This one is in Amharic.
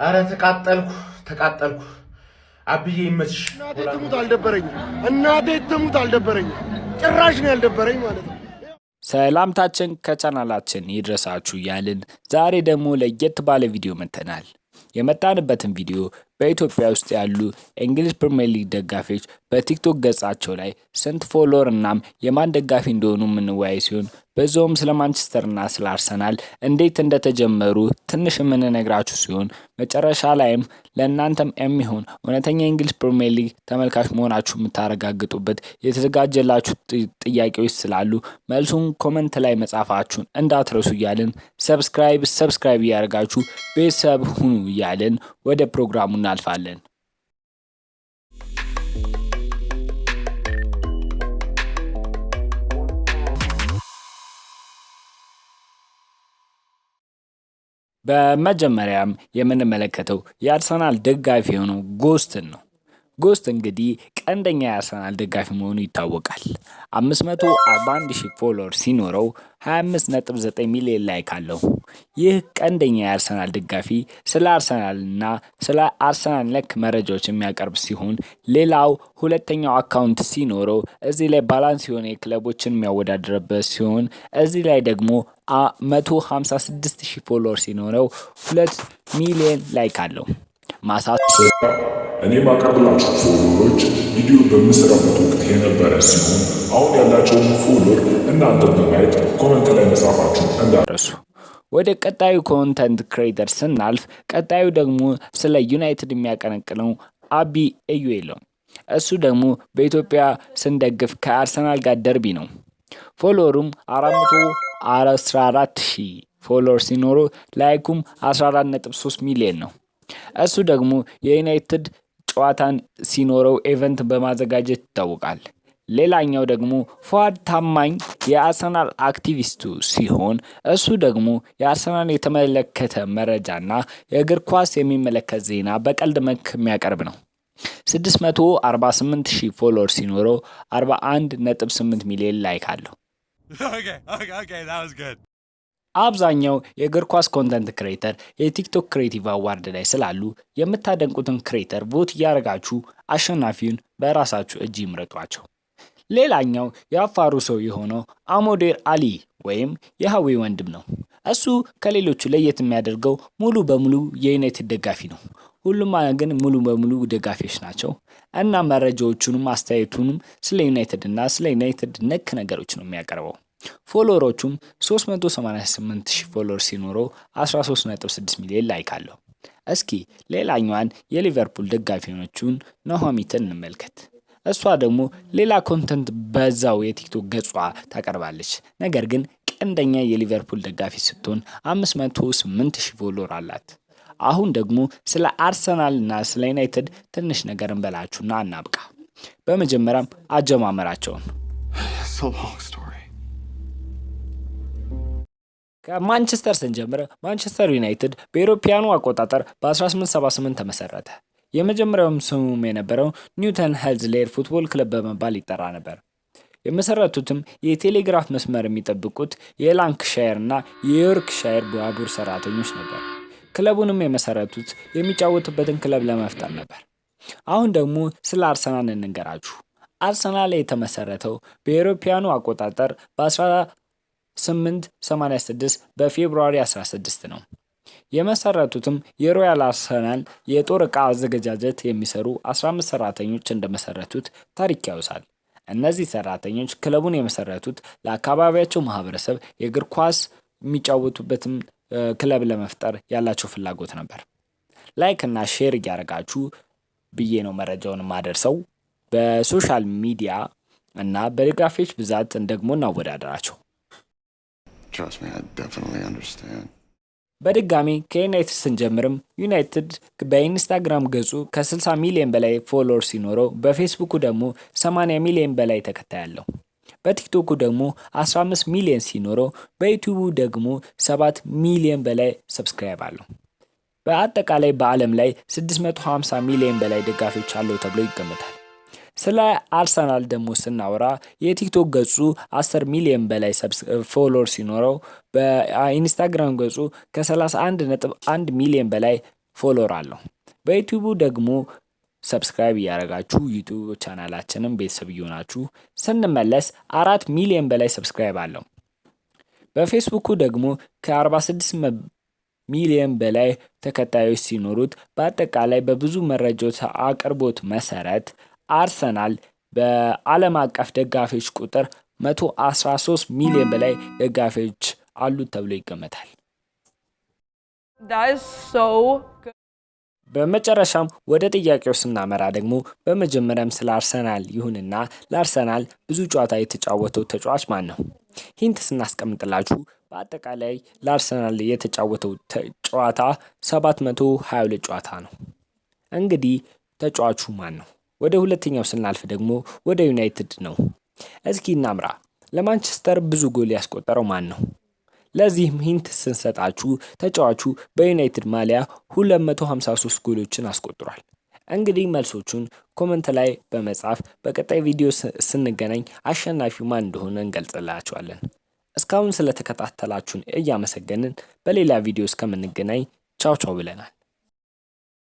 አረ ተቃጠልኩ። አብዬ ይመችሽ። እናቴ ትሙት አልደበረኝ። ጭራሽ ነው ያልደበረኝ ማለት ነው። ሰላምታችን ከቻናላችን ይድረሳችሁ እያልን ዛሬ ደግሞ ለየት ባለ ቪዲዮ መጥተናል። የመጣንበትን ቪዲዮ በኢትዮጵያ ውስጥ ያሉ እንግሊዝ ፕሪሚየር ሊግ ደጋፊዎች በቲክቶክ ገጻቸው ላይ ስንት ፎሎወር እናም የማን ደጋፊ እንደሆኑ የምንወያይ ሲሆን በዛውም ስለ ማንቸስተር እና ስለ አርሰናል እንዴት እንደተጀመሩ ትንሽ የምንነግራችሁ ሲሆን መጨረሻ ላይም ለእናንተም የሚሆን እውነተኛ የእንግሊዝ ፕሪሚየር ሊግ ተመልካች መሆናችሁ የምታረጋግጡበት የተዘጋጀላችሁ ጥያቄዎች ስላሉ መልሱን ኮመንት ላይ መጻፋችሁን እንዳትረሱ እያልን ሰብስክራይብ እያደረጋችሁ ቤተሰብ ሁኑ እያልን ወደ ፕሮግራሙ እናልፋለን። በመጀመሪያም የምንመለከተው የአርሰናል ደጋፊ የሆነው ጎስትን ነው። ጎስት እንግዲህ ቀንደኛ የአርሰናል ደጋፊ መሆኑ ይታወቃል። 541,000 ፎሎወር ሲኖረው 25.9 ሚሊዮን ላይክ አለው። ይህ ቀንደኛ የአርሰናል ደጋፊ ስለ አርሰናልና ስለ አርሰናል ነክ መረጃዎች የሚያቀርብ ሲሆን ሌላው ሁለተኛው አካውንት ሲኖረው እዚህ ላይ ባላንስ የሆነ የክለቦችን የሚያወዳድርበት ሲሆን እዚህ ላይ ደግሞ 156,000 ፎሎወር ሲኖረው 2 ሚሊዮን ላይክ አለው። እኔ ማቀርብላችሁ ፎሎወሮች ቪዲዮ በምሰራበት ወቅት የነበረ ሲሆን አሁን ያላቸውን ፎሎወር እናንተ በማየት ኮመንት ላይ መጻፋችሁ እንዳትረሱ። ወደ ቀጣዩ ኮንተንት ክሬተር ስናልፍ ቀጣዩ ደግሞ ስለ ዩናይትድ የሚያቀነቅነው አቢ ኤዩኤል ነው። እሱ ደግሞ በኢትዮጵያ ስንደግፍ ከአርሰናል ጋር ደርቢ ነው። ፎሎወሩም 414,000 ፎሎወር ሲኖረው ላይኩም 14.3 ሚሊዮን ነው። እሱ ደግሞ የዩናይትድ ጨዋታን ሲኖረው ኢቨንት በማዘጋጀት ይታወቃል። ሌላኛው ደግሞ ፏድ ታማኝ የአርሰናል አክቲቪስቱ ሲሆን እሱ ደግሞ የአርሰናል የተመለከተ መረጃና የእግር ኳስ የሚመለከት ዜና በቀልድ መልክ የሚያቀርብ ነው። 648,000 ፎሎወር ሲኖረው 41.8 ሚሊዮን ላይክ አለው። አብዛኛው የእግር ኳስ ኮንተንት ክሬተር የቲክቶክ ክሬቲቭ አዋርድ ላይ ስላሉ የምታደንቁትን ክሬተር ቮት እያደረጋችሁ አሸናፊውን በራሳችሁ እጅ ይምረጧቸው። ሌላኛው የአፋሩ ሰው የሆነው አሞዴር አሊ ወይም የሀዊ ወንድም ነው። እሱ ከሌሎቹ ለየት የሚያደርገው ሙሉ በሙሉ የዩናይትድ ደጋፊ ነው። ሁሉም ግን ሙሉ በሙሉ ደጋፊዎች ናቸው እና መረጃዎቹንም አስተያየቱንም ስለ ዩናይትድ እና ስለ ዩናይትድ ነክ ነገሮች ነው የሚያቀርበው። ፎሎወሮቹም 388,000 ፎሎወር ሲኖረው 13.6 ሚሊዮን ላይክ አለው። እስኪ ሌላኛዋን የሊቨርፑል ደጋፊ የሆነችውን ኑሃሚትን እንመልከት። እሷ ደግሞ ሌላ ኮንተንት በዛው የቲክቶክ ገጿ ታቀርባለች። ነገር ግን ቀንደኛ የሊቨርፑል ደጋፊ ስትሆን 508,000 ፎሎወር አላት። አሁን ደግሞ ስለ አርሰናል እና ስለ ዩናይትድ ትንሽ ነገር እንበላችሁና እናብቃ። በመጀመሪያም አጀማመራቸውን ከማንቸስተር ስንጀምር ማንቸስተር ዩናይትድ በአውሮፓውያኑ አቆጣጠር በ1878 ተመሰረተ። የመጀመሪያውም ስሙም የነበረው ኒውተን ሄልዝሌር ፉትቦል ክለብ በመባል ይጠራ ነበር። የመሰረቱትም የቴሌግራፍ መስመር የሚጠብቁት የላንክሻየር እና የዮርክሻየር ባቡር ሰራተኞች ነበር። ክለቡንም የመሰረቱት የሚጫወቱበትን ክለብ ለመፍጠር ነበር። አሁን ደግሞ ስለ አርሰናል እንንገራችሁ። አርሰናል የተመሰረተው በአውሮፓውያኑ አቆጣጠር በ1886 በፌብሩዋሪ 16 ነው። የመሰረቱትም የሮያል አርሰናል የጦር ዕቃ አዘገጃጀት የሚሰሩ 15 ሰራተኞች እንደመሰረቱት ታሪክ ያውሳል። እነዚህ ሰራተኞች ክለቡን የመሰረቱት ለአካባቢያቸው ማህበረሰብ የእግር ኳስ የሚጫወቱበትም ክለብ ለመፍጠር ያላቸው ፍላጎት ነበር። ላይክ እና ሼር እያደረጋችሁ ብዬ ነው መረጃውን ማደርሰው። በሶሻል ሚዲያ እና በደጋፊዎች ብዛት ደግሞ እናወዳደራቸው። በድጋሚ ከዩናይትድ ስንጀምርም ዩናይትድ በኢንስታግራም ገጹ ከ60 ሚሊዮን በላይ ፎሎወር ሲኖረው በፌስቡኩ ደግሞ 80 ሚሊዮን በላይ ተከታይ አለው። በቲክቶኩ ደግሞ 15 ሚሊዮን ሲኖረው በዩቲዩቡ ደግሞ 7 ሚሊዮን በላይ ሰብስክራይብ አለው። በአጠቃላይ በዓለም ላይ 650 ሚሊዮን በላይ ደጋፊዎች አለው ተብሎ ይገመታል። ስለ አርሰናል ደግሞ ስናወራ የቲክቶክ ገጹ 10 ሚሊዮን በላይ ፎሎወር ሲኖረው በኢንስታግራም ገጹ ከ31.1 ሚሊዮን በላይ ፎሎወር አለው። በዩቲዩቡ ደግሞ ሰብስክራይብ እያደረጋችሁ ዩቲዩብ ቻናላችንን ቤተሰብ እየሆናችሁ ስንመለስ 4 ሚሊዮን በላይ ሰብስክራይብ አለው። በፌስቡኩ ደግሞ ከ46 ሚሊዮን በላይ ተከታዮች ሲኖሩት በአጠቃላይ በብዙ መረጃዎች አቅርቦት መሰረት አርሰናል በዓለም አቀፍ ደጋፊዎች ቁጥር 113 ሚሊዮን በላይ ደጋፊዎች አሉት ተብሎ ይገመታል። በመጨረሻም ወደ ጥያቄው ስናመራ ደግሞ በመጀመሪያም ስለ አርሰናል ይሁንና ለአርሰናል ብዙ ጨዋታ የተጫወተው ተጫዋች ማን ነው? ሂንት ስናስቀምጥላችሁ በአጠቃላይ ለአርሰናል የተጫወተው ጨዋታ 722 ጨዋታ ነው። እንግዲህ ተጫዋቹ ማን ነው? ወደ ሁለተኛው ስናልፍ ደግሞ ወደ ዩናይትድ ነው። እስኪ እናምራ። ለማንቸስተር ብዙ ጎል ያስቆጠረው ማን ነው? ለዚህም ሂንት ስንሰጣችሁ ተጫዋቹ በዩናይትድ ማሊያ 253 ጎሎችን አስቆጥሯል። እንግዲህ መልሶቹን ኮመንት ላይ በመጻፍ በቀጣይ ቪዲዮ ስንገናኝ አሸናፊው ማን እንደሆነ እንገልጽላችኋለን። እስካሁን ስለተከታተላችሁን እያመሰገንን በሌላ ቪዲዮ እስከምንገናኝ ቻው ቻው ብለናል።